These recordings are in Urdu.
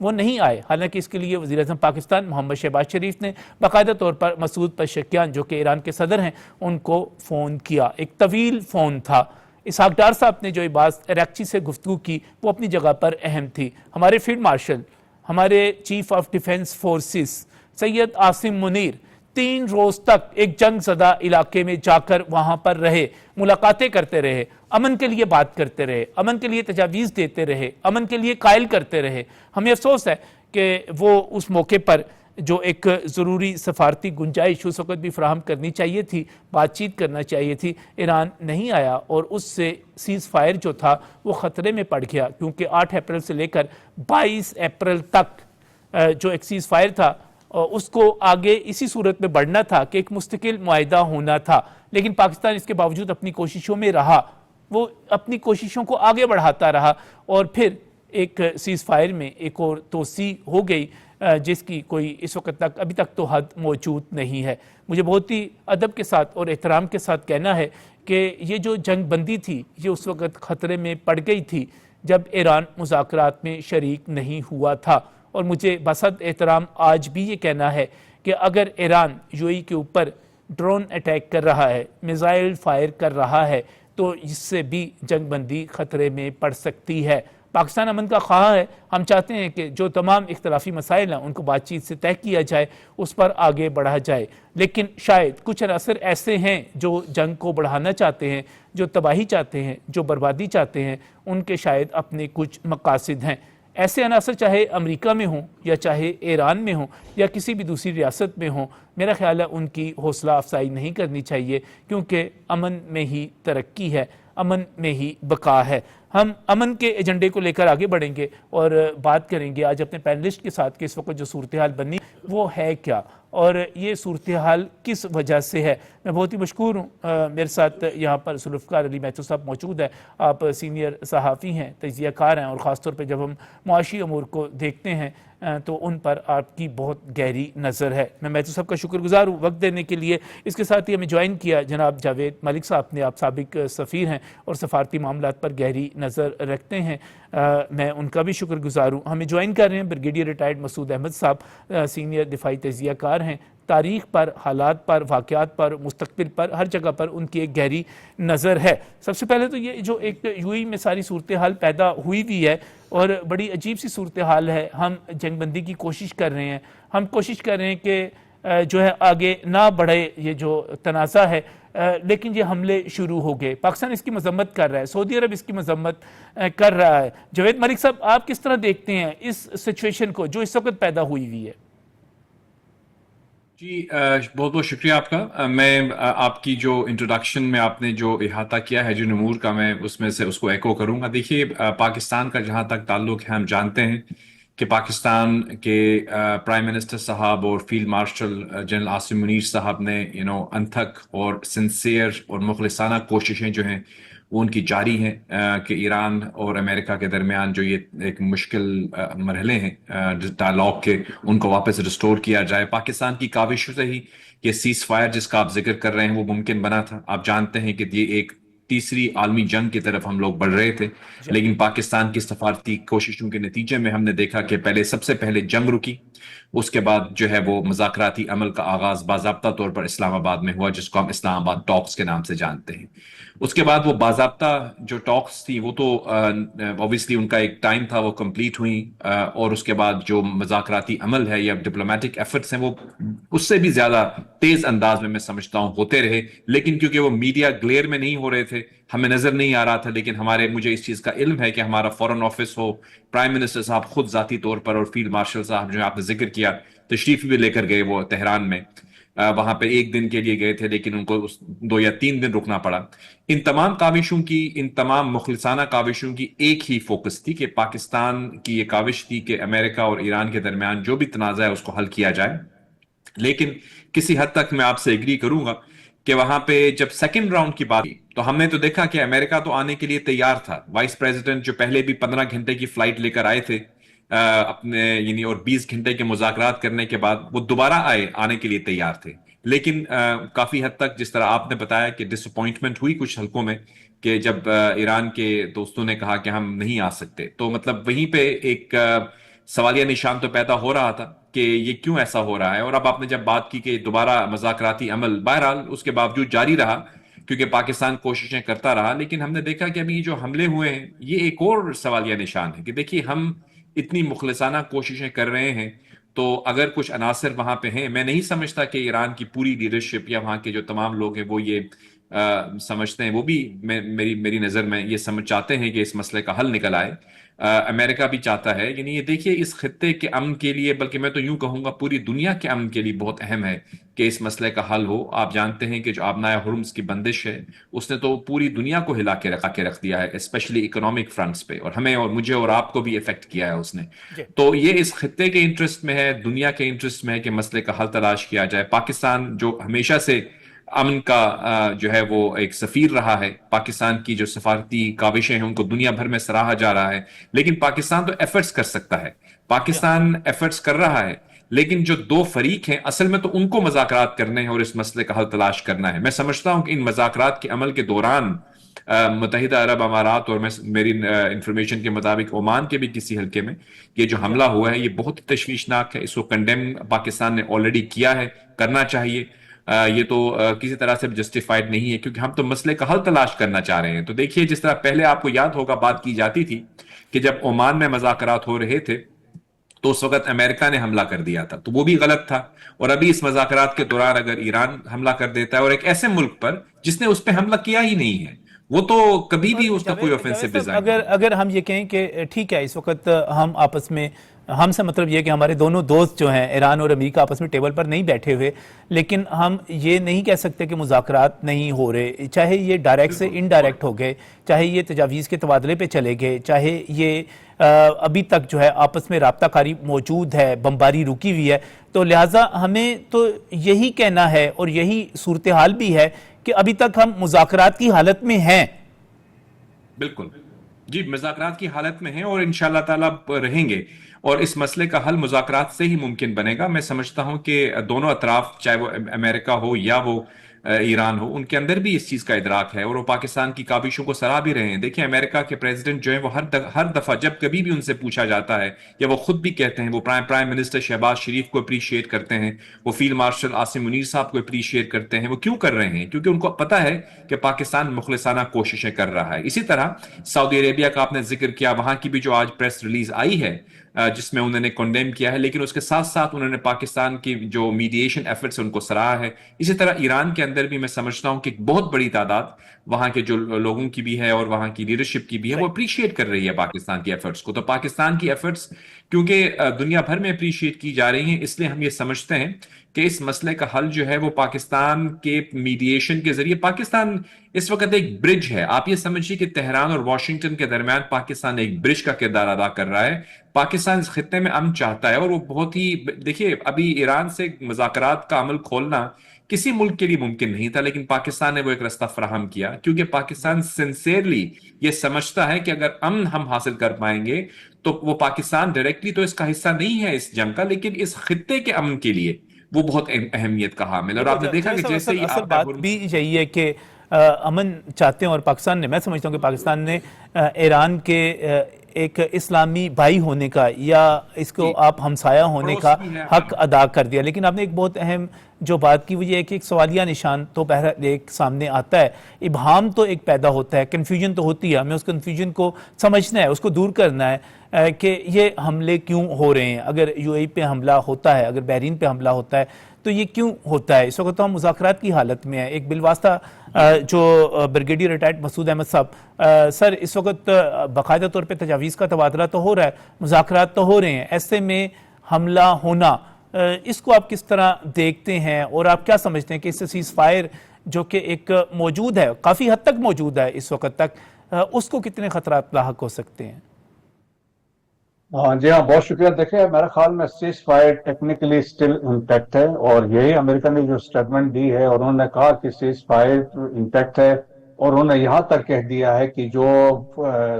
وہ نہیں آئے، حالانکہ اس کے لیے وزیر اعظم پاکستان محمد شہباز شریف نے باقاعدہ طور پر مسعود پزشکیان جو کہ ایران کے صدر ہیں ان کو فون کیا، ایک طویل فون تھا۔ اسحاق ڈار صاحب نے جو عباس اراکچی سے گفتگو کی وہ اپنی جگہ پر اہم تھی۔ ہمارے فیلڈ مارشل، ہمارے chief of defence forces Syed Asim Munir 3 روز تک ایک جنگ زدہ علاقے میں جا کر وہاں پر رہے، ملاقاتیں کرتے رہے، امن کے لیے بات کرتے رہے، امن کے لیے تجاویز دیتے رہے، امن کے لیے قائل کرتے رہے۔ ہمیں افسوس ہے کہ وہ اس موقع پر جو ایک ضروری سفارتی گنجائش اس وقت بھی فراہم کرنی چاہیے تھی، بات چیت کرنا چاہیے تھی، ایران نہیں آیا، اور اس سے سیز فائر جو تھا وہ خطرے میں پڑ گیا، کیونکہ 8 اپریل سے لے کر 22 اپریل تک جو ایک سیز فائر تھا اس کو آگے اسی صورت میں بڑھنا تھا کہ ایک مستقل معاہدہ ہونا تھا، لیکن پاکستان اس کے باوجود اپنی کوششوں میں رہا، وہ اپنی کوششوں کو آگے بڑھاتا رہا، اور پھر ایک سیز فائر میں ایک اور توسیع ہو گئی جس کی کوئی اس وقت تک ابھی تک تو حد موجود نہیں ہے۔ مجھے بہت ہی ادب کے ساتھ اور احترام کے ساتھ کہنا ہے کہ یہ جو جنگ بندی تھی یہ اس وقت خطرے میں پڑ گئی تھی جب ایران مذاکرات میں شریک نہیں ہوا تھا، اور مجھے بصد احترام آج بھی یہ کہنا ہے کہ اگر ایران یو اے ای کے اوپر ڈرون اٹیک کر رہا ہے، میزائل فائر کر رہا ہے، تو اس سے بھی جنگ بندی خطرے میں پڑ سکتی ہے۔ پاکستان امن کا خواہاں ہے، ہم چاہتے ہیں کہ جو تمام اختلافی مسائل ہیں ان کو بات چیت سے طے کیا جائے، اس پر آگے بڑھا جائے، لیکن شاید کچھ عناصر ایسے ہیں جو جنگ کو بڑھانا چاہتے ہیں، جو تباہی چاہتے ہیں، جو بربادی چاہتے ہیں، ان کے شاید اپنے کچھ مقاصد ہیں۔ ایسے عناصر چاہے امریکہ میں ہوں یا چاہے ایران میں ہوں یا کسی بھی دوسری ریاست میں ہوں، میرا خیال ہے ان کی حوصلہ افزائی نہیں کرنی چاہیے، کیونکہ امن میں ہی ترقی ہے، امن میں ہی بقا ہے۔ ہم امن کے ایجنڈے کو لے کر آگے بڑھیں گے اور بات کریں گے آج اپنے پینلسٹ کے ساتھ کہ اس وقت جو صورتحال بنی وہ ہے کیا، اور یہ صورتحال کس وجہ سے ہے۔ میں بہت ہی مشکور ہوں، میرے ساتھ یہاں پر ذوالفقار علی مہتو صاحب موجود ہیں، آپ سینئر صحافی ہیں، تجزیہ کار ہیں، اور خاص طور پہ جب ہم معاشی امور کو دیکھتے ہیں تو ان پر آپ کی بہت گہری نظر ہے۔ میں مہتو صاحب کا شکر گزار ہوں وقت دینے کے لیے۔ اس کے ساتھ ہی ہمیں جوائن کیا جناب جاوید ملک صاحب نے، آپ سابق سفیر ہیں اور سفارتی معاملات پر گہری نظر رکھتے ہیں، میں ان کا بھی شکر گزار ہوں۔ ہمیں جوائن کر رہے ہیں بریگیڈیئر ریٹائرڈ مسعود احمد صاحب، سینئر دفاعی تجزیہ کار ہیں، تاریخ پر، حالات پر، واقعات پر، مستقبل پر، ہر جگہ پر ان کی ایک گہری نظر ہے۔ سب سے پہلے تو یہ جو ایک یو اے ای میں ساری صورتحال پیدا ہوئی بھی ہے اور بڑی عجیب سی صورتحال ہے، ہم جنگ بندی کی کوشش کر رہے ہیں، ہم کوشش کر رہے ہیں کہ جو ہے آگے نہ بڑھے یہ جو تنازع ہے، لیکن یہ حملے شروع ہو گئے، پاکستان اس کی مذمت کر رہا ہے، سعودی عرب اس کی مذمت کر رہا ہے۔ جاوید ملک صاحب، آپ کس طرح دیکھتے ہیں اس سچویشن کو جو اس وقت پیدا ہوئی ہے؟ جی بہت بہت شکریہ آپ کا۔ میں آپ کی جو انٹروڈکشن میں آپ نے جو احاطہ کیا ہے جو نمور کا، میں اس میں سے اس کو ایکو کروں گا۔ دیکھیے پاکستان کا جہاں تک تعلق ہے، ہم جانتے ہیں کہ پاکستان کے پرائم منسٹر صاحب اور field marshal general Asim Munir صاحب نے انتھک اور سنسیئر اور مخلصانہ کوششیں جو ہیں وہ ان کی جاری ہیں کہ ایران اور امریکہ کے درمیان جو یہ ایک مشکل مرحلے ہیں ڈائلاگ کے، ان کو واپس ریسٹور کیا جائے۔ پاکستان کی کاوشوں سے ہی یہ سیز فائر جس کا آپ ذکر کر رہے ہیں وہ ممکن بنا تھا۔ آپ جانتے ہیں کہ یہ ایک تیسری عالمی جنگ کی طرف ہم لوگ بڑھ رہے تھے، لیکن پاکستان کی سفارتی کوششوں کے نتیجے میں ہم نے دیکھا کہ سب سے پہلے جنگ رکی، اس کے بعد جو ہے وہ مذاکراتی عمل کا آغاز باضابطہ طور پر اسلام آباد میں ہوا، جس کو ہم اسلام آباد ٹاکس کے نام سے جانتے ہیں۔ اس کے بعد وہ باضابطہ جو ٹاکس تھی وہ تو اوبویسلی ان کا ایک ٹائم تھا، وہ کمپلیٹ ہوئی، اور اس کے بعد جو مذاکراتی عمل ہے یا ڈپلومیٹک ایفرٹس ہیں وہ اس سے بھی زیادہ تیز انداز میں سمجھتا ہوں ہوتے رہے، لیکن کیونکہ وہ میڈیا گلیئر میں نہیں ہو رہے تھے، ہمیں نظر نہیں آ رہا تھا، لیکن مجھے اس چیز کا علم ہے کہ ہمارا فورن آفس ہو، پرائم منسٹر صاحب خود ذاتی طور پر، اور فیلڈ مارشل صاحب جو آپ نے ذکر کیا تشریف بھی لے کر گئے وہ تہران میں، وہاں پہ 1 دن کے لیے گئے تھے لیکن ان کو 2 یا 3 دن رکنا پڑا۔ ان تمام کاوشوں کی، ان تمام مخلصانہ کاوشوں کی ایک ہی فوکس تھی کہ پاکستان کی یہ کاوش تھی کہ امریکہ اور ایران کے درمیان جو بھی تنازع ہے اس کو حل کیا جائے۔ لیکن کسی حد تک میں آپ سے ایگری کروں گا کہ وہاں پہ جب سیکنڈ راؤنڈ کی بات تو ہم نے تو دیکھا کہ امریکہ تو آنے کے لیے تیار تھا، وائس پریزیڈنٹ جو پہلے بھی 15 گھنٹے کی فلائٹ لے کر آئے تھے اپنے اور 20 گھنٹے کے مذاکرات کرنے کے بعد وہ دوبارہ آنے کے لیے تیار تھے، لیکن کافی حد تک جس طرح آپ نے بتایا کہ ڈس اپوائنٹمنٹ ہوئی کچھ حلقوں میں کہ جب ایران کے دوستوں نے کہا کہ ہم نہیں آ سکتے، تو مطلب وہیں پہ ایک سوالیہ نشان تو پیدا ہو رہا تھا کہ یہ کیوں ایسا ہو رہا ہے. اور اب آپ نے جب بات کی کہ دوبارہ مذاکراتی عمل بہرحال اس کے باوجود جاری رہا کیونکہ پاکستان کوششیں کرتا رہا، لیکن ہم نے دیکھا کہ ابھی جو حملے ہوئے ہیں یہ ایک اور سوالیہ نشان ہے کہ دیکھیے ہم اتنی مخلصانہ کوششیں کر رہے ہیں تو اگر کچھ عناصر وہاں پہ ہیں، میں نہیں سمجھتا کہ ایران کی پوری لیڈرشپ یا وہاں کے جو تمام لوگ ہیں وہ یہ سمجھتے ہیں، وہ بھی میری نظر میں یہ سمجھ چاہتے ہیں کہ اس مسئلے کا حل نکل آئے. امریکہ بھی چاہتا ہے. یعنی یہ دیکھیے اس خطے کے امن کے لیے، بلکہ میں تو یوں کہوں گا پوری دنیا کے امن کے لیے بہت اہم ہے کہ اس مسئلے کا حل ہو. آپ جانتے ہیں کہ جو آبنائے ہرمز کی بندش ہے اس نے تو پوری دنیا کو ہلا کے رکھ دیا ہے، اسپیشلی اکنامک فرنٹس پہ، اور ہمیں اور مجھے اور آپ کو بھی افیکٹ کیا ہے اس نے. تو یہ اس خطے کے انٹرسٹ میں ہے، دنیا کے انٹرسٹ میں ہے کہ مسئلے کا حل تلاش کیا جائے. پاکستان جو ہمیشہ سے امن کا جو ہے وہ ایک سفیر رہا ہے، پاکستان کی جو سفارتی کاوشیں ہیں ان کو دنیا بھر میں سراہا جا رہا ہے، لیکن پاکستان تو ایفرٹس کر سکتا ہے، پاکستان ایفرٹس کر رہا ہے، لیکن جو دو فریق ہیں اصل میں تو ان کو مذاکرات کرنے ہیں اور اس مسئلے کا حل تلاش کرنا ہے. میں سمجھتا ہوں کہ ان مذاکرات کے عمل کے دوران متحدہ عرب امارات اور میری انفارمیشن کے مطابق عمان کے بھی کسی حلقے میں یہ جو حملہ ہوا ہے یہ بہت تشویشناک ہے. اس کو کنڈیم پاکستان نے آلریڈی کیا ہے، کرنا چاہیے. یہ تو کسی طرح سے جسٹیفائڈ نہیں ہے کیونکہ ہم تو مسئلے کا حل تلاش کرنا چاہ رہے ہیں. تو دیکھیے جس طرح پہلے آپ کو یاد ہوگا بات کی جاتی تھی کہ جب عمان میں مذاکرات ہو رہے تھے تو اس وقت امریکہ نے حملہ کر دیا تھا، تو وہ بھی غلط تھا. اور ابھی اس مذاکرات کے دوران اگر ایران حملہ کر دیتا ہے اور ایک ایسے ملک پر جس نے اس پہ حملہ کیا ہی نہیں ہے، وہ تو کبھی بھی اس کا کوئی اوفینسو ڈیزائن نہیں. اگر ہم یہ کہیں کہ ٹھیک ہے اس وقت ہم آپس میں، ہم سے مطلب یہ کہ ہمارے دونوں دوست جو ہیں ایران اور امریکہ آپس میں ٹیبل پر نہیں بیٹھے ہوئے، لیکن ہم یہ نہیں کہہ سکتے کہ مذاکرات نہیں ہو رہے، چاہے یہ ڈائریکٹ سے انڈائریکٹ ہو گئے، چاہے یہ تجاویز کے تبادلے پہ چلے گئے، چاہے یہ ابھی تک جو ہے آپس میں رابطہ کاری موجود ہے، بمباری رکی ہوئی ہے. تو لہٰذا ہمیں تو یہی کہنا ہے اور یہی صورتحال بھی ہے کہ ابھی تک ہم مذاکرات کی حالت میں ہیں. بالکل جی، مذاکرات کی حالت میں ہیں اور انشاءاللہ تعالیٰ رہیں گے، اور اس مسئلے کا حل مذاکرات سے ہی ممکن بنے گا. میں سمجھتا ہوں کہ دونوں اطراف، چاہے وہ امریکہ ہو یا وہ ایران ہو، ان کے اندر بھی اس چیز کا ادراک ہے اور وہ پاکستان کی کاوشوں کو سراہ بھی رہے ہیں. دیکھیں امریکہ کے پریزیڈنٹ جو ہیں وہ ہر دفعہ جب کبھی بھی ان سے پوچھا جاتا ہے یا وہ خود بھی کہتے ہیں، وہ پرائم منسٹر شہباز شریف کو اپریشیٹ کرتے ہیں، وہ فیلڈ مارشل عاصم منیر صاحب کو اپریشیٹ کرتے ہیں. وہ کیوں کر رہے ہیں؟ کیونکہ ان کو پتہ ہے کہ پاکستان مخلصانہ کوششیں کر رہا ہے. اسی طرح سعودی عربیہ کا آپ نے ذکر کیا، وہاں کی بھی جو آج پریس ریلیز آئی ہے جس میں انہوں نے کنڈیم کیا ہے، لیکن اس کے ساتھ ساتھ انہوں نے پاکستان کی جو میڈیشن ایفرٹس ان کو سراہا ہے. اسی طرح ایران کے اندر بھی میں سمجھتا ہوں کہ ایک بہت بڑی تعداد وہاں کے جو لوگوں کی بھی ہے اور وہاں کی لیڈرشپ کی بھی ہے، وہ اپریشیٹ کر رہی ہے پاکستان کی ایفرٹس کو. تو پاکستان کی ایفرٹس کیونکہ دنیا بھر میں اپریشیٹ کی جا رہی ہیں، اس لیے ہم یہ سمجھتے ہیں کہ اس مسئلے کا حل جو ہے وہ پاکستان کے میڈیشن کے ذریعے. پاکستان اس وقت ایک برج ہے، آپ یہ سمجھیے کہ تہران اور واشنگٹن کے درمیان پاکستان ایک برج کا کردار ادا کر رہا ہے. پاکستان اس خطے میں امن چاہتا ہے اور وہ بہت ہی، دیکھیے ابھی ایران سے مذاکرات کا عمل کھولنا کسی ملک کے لیے ممکن نہیں تھا، لیکن پاکستان نے وہ ایک رستہ فراہم کیا کیونکہ پاکستان سنسیئرلی یہ سمجھتا ہے کہ اگر امن ہم حاصل کر پائیں گے تو وہ پاکستان ڈائریکٹلی تو اس کا حصہ نہیں ہے اس جنگ کا، لیکن اس خطے کے امن کے لیے وہ بہت اہمیت کا حامل ہے. اور آپ نے دیکھا کہ جیسے ہی اصل بات بھی یہی ہے کہ امن چاہتے ہیں اور پاکستان نے، میں سمجھتا ہوں کہ پاکستان نے ایران کے ایک اسلامی بھائی ہونے کا یا اس کو آپ ہمسایہ ہونے کا حق ادا کر دیا. لیکن آپ نے ایک بہت اہم جو بات کی وہ یہ ہے کہ ایک سوالیہ نشان تو بہرحال ایک سامنے آتا ہے، ابہام تو ایک پیدا ہوتا ہے، کنفیوژن تو ہوتی ہے. ہمیں اس کنفیوژن کو سمجھنا ہے، اس کو دور کرنا ہے کہ یہ حملے کیوں ہو رہے ہیں. اگر یو اے ای پہ حملہ ہوتا ہے، اگر بحرین پہ حملہ ہوتا ہے تو یہ کیوں ہوتا ہے؟ اس وقت تو ہم مذاکرات کی حالت میں ہیں. ایک بالواسطہ جو بریگیڈیئر ریٹائرڈ مسعود احمد صاحب، سر اس وقت باقاعدہ طور پہ تجاویز کا تبادلہ تو ہو رہا ہے، مذاکرات تو ہو رہے ہیں، ایسے میں حملہ ہونا، اس کو آپ کس طرح دیکھتے ہیں اور آپ کیا سمجھتے ہیں کہ اس سے سیز فائر جو کہ ایک موجود ہے، کافی حد تک موجود ہے اس وقت تک، اس کو کتنے خطرات لاحق ہو سکتے ہیں؟ ہاں جی، ہاں بہت شکریہ. دیکھیں میرے خیال میں cease fire technically still intact ہے اور یہی امریکہ نے جو اسٹیٹمنٹ دی ہے اور انہوں نے کہا کہ سیز فائر انٹیکٹ ہے، اور انہوں نے یہاں تک کہہ دیا ہے کہ جو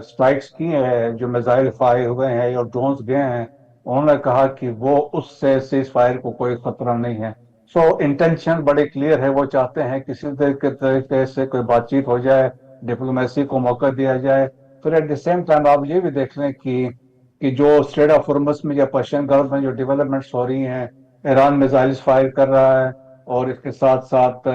سٹرائکس کی ہیں، جو میزائل فائر ہوئے ہیں اور ڈرونز گئے ہیں، انہوں نے کہا کہ وہ اس سے سیز فائر کو کوئی خطرہ نہیں ہے. سو انٹینشن بڑے کلیئر ہے، وہ چاہتے ہیں کسی طریقے سے کوئی بات چیت ہو جائے، ڈپلومیسی کو موقع دیا جائے. پھر ایٹ دی سیم ٹائم آپ یہ بھی دیکھ لیں کہ کہ جو اسٹریٹ آف ہارمز میں یا پرشین گلف میں جو ڈیولپمنٹس ہو رہی ہیں، ایران میزائلز فائر کر رہا ہے، اور اس کے ساتھ ساتھ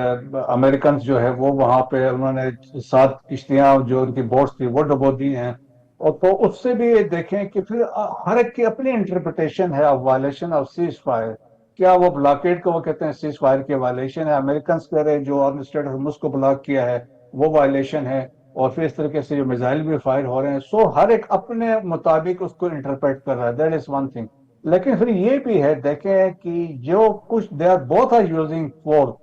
امریکنز جو ہے وہ وہاں پہ انہوں نے 7 کشتیاں جو ان کی بوٹس تھی وہ ڈبو دی ہیں. اور تو اس سے بھی دیکھیں کہ پھر ہر ایک کی اپنی انٹرپریٹیشن ہے of violation of cease fire. کیا وہ بلاکیڈ کو وہ کہتے ہیں سیز فائر کی وائلیشن ہے، امریکنز کہہ رہے جو اور اسٹیٹ آف ہارمز کو بلاک کیا ہے وہ وائلیشن ہے، اور پھر اس طریقے سے جو میزائل بھی فائر ہو رہے ہیں. سو ہر ایک اپنے مطابق اس کو انٹرپریٹ کر رہا ہے، دیٹ از ون تھنگ. لیکن پھر یہ بھی ہے دیکھیں کہ جو کچھ they are both are using force,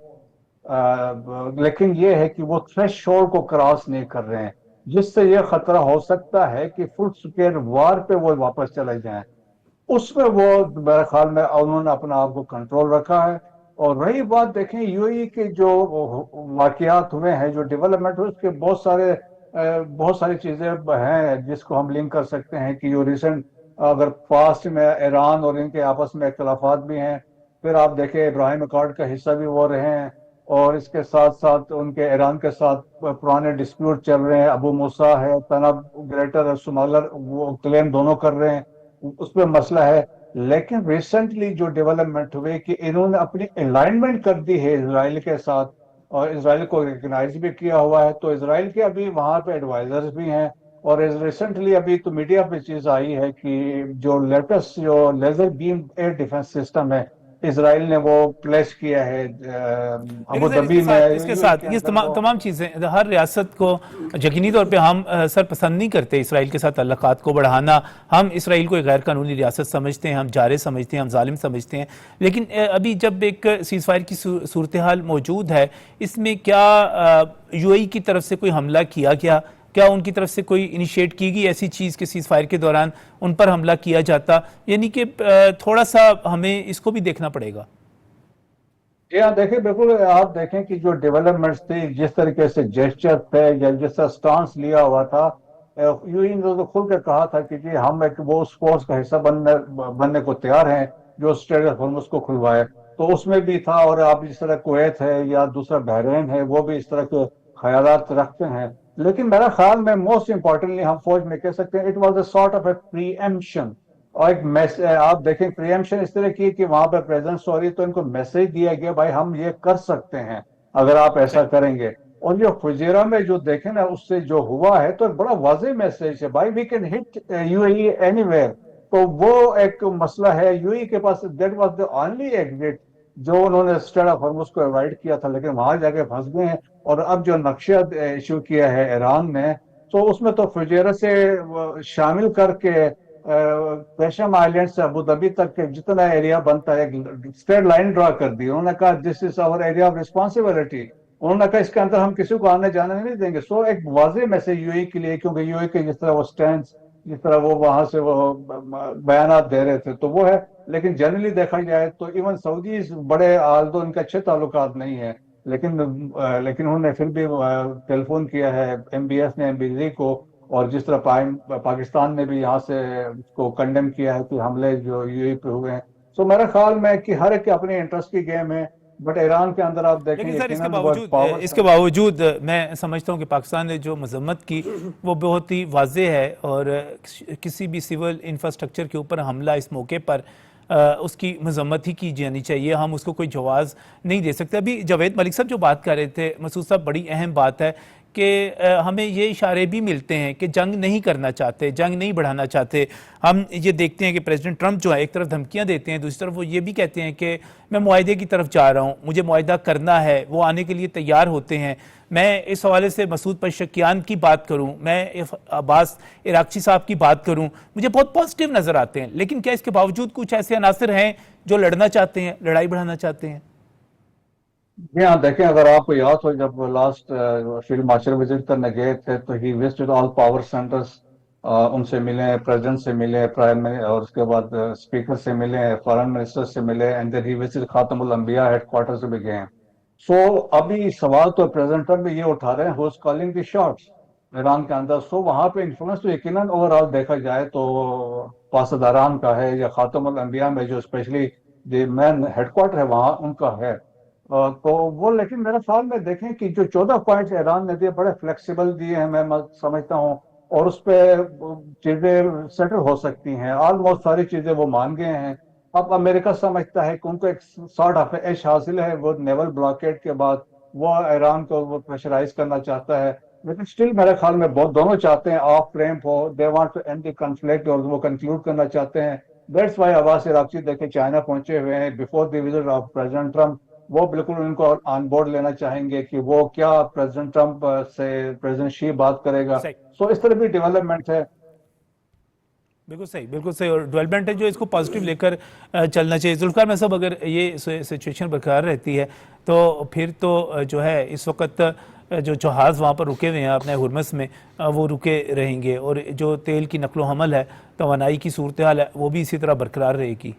لیکن یہ ہے کہ وہ تھریش ہولڈ کو کراس نہیں کر رہے ہیں، جس سے یہ خطرہ ہو سکتا ہے کہ فل اسکیل وار پہ وہ واپس چلے جائیں. اس میں وہ میرے خیال میں انہوں نے اپنا آپ کو کنٹرول رکھا ہے. اور رہی بات دیکھیں یو ای کے جو واقعات ہوئے ہیں، جو ڈیولپمنٹ ہوئے، اس کے بہت ساری چیزیں ہیں جس کو ہم لنک کر سکتے ہیں کہ جو ریسنٹ اگر پاسٹ میں ایران اور ان کے آپس میں اختلافات بھی ہیں، پھر آپ دیکھیں ابراہیم اکارڈ کا حصہ بھی وہ رہے ہیں، اور اس کے ساتھ ساتھ ان کے ایران کے ساتھ پرانے ڈسپیوٹ چل رہے ہیں. ابو موسیٰ ہے، تنب گریٹر اور سمالر، وہ کلیم دونوں کر رہے ہیں، اس پہ مسئلہ ہے. لیکن ریسنٹلی جو ڈیولپمنٹ ہوئے کہ انہوں نے اپنی الائنمنٹ کر دی ہے اسرائیل کے ساتھ، اور اسرائیل کو ریکگنائز بھی کیا ہوا ہے. تو اسرائیل کے ابھی وہاں پہ ایڈوائزرز بھی ہیں. اور ریسنٹلی ابھی تو میڈیا پہ چیز آئی ہے کہ جو لیٹسٹ جو laser beam air defence system ہے اسرائیل نے وہ پلیس کیا ہے ابو لیکن دھابی میں. اس کے ساتھ یہ تمام چیزیں ہر ریاست کو یقینی طور پہ ہم سر پسند نہیں کرتے اسرائیل کے ساتھ تعلقات کو بڑھانا. ہم اسرائیل کو ایک غیر قانونی ریاست سمجھتے ہیں، ہم جارح سمجھتے ہیں، ہم ظالم سمجھتے ہیں. لیکن ابھی جب ایک سیز فائر کی صورتحال موجود ہے، اس میں کیا یو اے ای کی طرف سے کوئی حملہ کیا گیا؟ کیا ان کی طرف سے کوئی انیشیٹ کی گئی ایسی چیز کہ سیز فائر کے دوران ان پر حملہ کیا جاتا؟ یعنی کہ تھوڑا سا ہمیں اس کو بھی دیکھنا پڑے گا. جی ہاں، دیکھیں بالکل آپ دیکھیں کہ جو ڈیولپمنٹس تھے، جس طریقے سے جیسچر تھے یا جس طرح سٹانس لیا ہوا تھا، یو اے نے تو کھل کے کہا تھا کہ جی ہم ایک وہ اس فورس کا حصہ بننے کو تیار ہیں جو اسٹریٹ آف ہارمز کو کھلوائے. تو اس میں بھی تھا، اور آپ جس طرح کویت ہے یا دوسرا بحرین ہے وہ بھی اس طرح کے خیالات رکھتے ہیں. لیکن میرا خیال میں موسٹ امپورٹنٹلی ہم فوج میں کہہ سکتے ہیں it was a sort of a preemption. اور ایک آپ دیکھیں پری ایمپشن اس طرح کی کہ وہاں پہ پریزنس ہو رہی تو ان کو میسج دیا گیا بھائی ہم یہ کر سکتے ہیں اگر آپ ایسا کریں گے. اور جو فجیرہ میں جو دیکھیں نا اس سے جو ہوا ہے تو ایک بڑا واضح میسج ہے بھائی we can hit U A E anywhere. تو وہ ایک مسئلہ ہے یو اے ای کے پاس، that was the only exit جو انہوں نے اسٹریٹ آف ہارمز کو اوائڈ کیا تھا، لیکن وہاں جا کے پھنس گئے ہیں. اور اب جو نقشہ ایشو کیا ہے ایران نے، تو اس میں تو فجیرہ سے شامل کر کے پیشم آئلینڈ سے ابو دھابی تک کے جتنا ایریا بنتا ہے اسٹریٹ لائن ڈرا کر دی. انہوں نے کہا دس از آور ایریا آف ریسپانسبلٹی. انہوں نے کہا اس کے اندر ہم کسی کو آنے جانے نہیں دیں گے. سو ایک واضح میسج یو اے کے لیے، کیونکہ یو اے کے جس طرح وہ سٹینڈز، جس طرح وہ وہاں سے وہ بیانات دے رہے تھے تو وہ ہے. لیکن جنرلی دیکھا جائے تو ایون سعودیز بڑے آلدو ان کے اچھے تعلقات نہیں ہیں، لیکن انہوں نے پھر بھی ٹیلی فون کیا ہے ایم بی ایس نے ایم بی سی کو، اور جس طرح پاکستان نے بھی یہاں سے اس کو کنڈیم کیا ہے کہ حملے جو یو اے پہ ہوئے ہیں. سو میرا خیال میں کہ ہر ایک کے اپنے انٹرسٹ کی گیم ہے. بٹ ایران کے اندر آپ دیکھیں لیکن سر اس کے باوجود میں سمجھتا ہوں کہ پاکستان نے جو مذمت کی وہ بہت ہی واضح ہے، اور کسی بھی سول انفراسٹرکچر کے اوپر حملہ اس موقع پر اس کی مذمت ہی کی جانی چاہیے. ہم اس کو کوئی جواز نہیں دے سکتے. ابھی جاوید ملک صاحب جو بات کر رہے تھے مسعود صاحب، بڑی اہم بات ہے کہ ہمیں یہ اشارے بھی ملتے ہیں کہ جنگ نہیں کرنا چاہتے، جنگ نہیں بڑھانا چاہتے. ہم یہ دیکھتے ہیں کہ پریزیڈنٹ ٹرمپ جو ہے ایک طرف دھمکیاں دیتے ہیں، دوسری طرف وہ یہ بھی کہتے ہیں کہ میں معاہدے کی طرف جا رہا ہوں، مجھے معاہدہ کرنا ہے، وہ آنے کے لیے تیار ہوتے ہیں. میں اس حوالے سے مسعود پزشکیان کی بات کروں، میں عباس عراقچی صاحب کی بات کروں، مجھے بہت پازیٹیو نظر آتے ہیں. لیکن کیا اس کے باوجود کچھ ایسے عناصر ہیں جو لڑنا چاہتے ہیں، لڑائی بڑھانا چاہتے ہیں؟ جی ہاں، دیکھیں اگر آپ کو یاد ہو جب لاسٹ فیلڈ مارشل وزٹ کرنے گئے تھے تو ہی وزٹڈ آل پاور سینٹرز، ان سے ملے، پریزیڈنٹ سے ملے، اور اس کے بعد اسپیکر سے ملے، فارن منسٹر سے ملے، اینڈ دین ہی وزٹڈ خاتم الانبیاء ہیڈ کوارٹر سے بھی گئے ہیں. سو ابھی سوال تو پریزیڈنٹ ٹرمپ بھی یہ اٹھا رہے ہیں who is calling the shots Iran کے اندر. سو وہاں پہ انفلوئنس تو یقیناً اوور آل دیکھا جائے تو پاسداران کا ہے، یا خاتم الانبیاء میں جو specially the main headquarter ہے وہاں ان کا ہے. تو وہ، لیکن میرے خیال میں دیکھیں کہ جو 14 پوائنٹس ایران نے دیے بڑے فلیکسیبل دیے ہیں. میں سمجھتا ہوں اور اس پہ چیزیں سیٹل ہو سکتی ہیں. آلموسٹ ساری چیزیں وہ مان گئے ہیں. اب امریکہ سمجھتا ہے کہ ان کو ایک سارٹ آف ایش حاصل ہے, وہ نیول بلاکیڈ کے بعد وہ ایران کو وہ پریشرائز کرنا چاہتا ہے. لیکن اسٹل میرے خیال میں بہت دونوں چاہتے ہیں آف ریمپ ہو, they want to end the conflict, اور وہ کنکلوڈ کرنا چاہتے ہیں. دیٹس وائی عباس عراقچی دیکھیں چائنا پہنچے ہوئے ہیں before the visit of president Trump. وہ بالکل ان کو آن بورڈ لینا چاہیں گے کہ وہ کیا پریزیڈنٹ ٹرمپ سے پریزیڈنٹ شی بات کرے گا. صحیح. سو اس طرح بھی ڈیولپمنٹ ہے. بالکل صحیح اور ڈیولپمنٹ ہے جو اس کو پازیٹیو لے کر چلنا چاہیے. ذوالفقار میں صاحب اگر یہ سچویشن برقرار رہتی ہے تو پھر تو جو ہے اس وقت جو جہاز وہاں پر رکے ہوئے ہیں اپنے ہرمز میں وہ رکے رہیں گے, اور جو تیل کی نقل و حمل ہے, توانائی کی صورتحال ہے, وہ بھی اسی طرح برقرار رہے گی.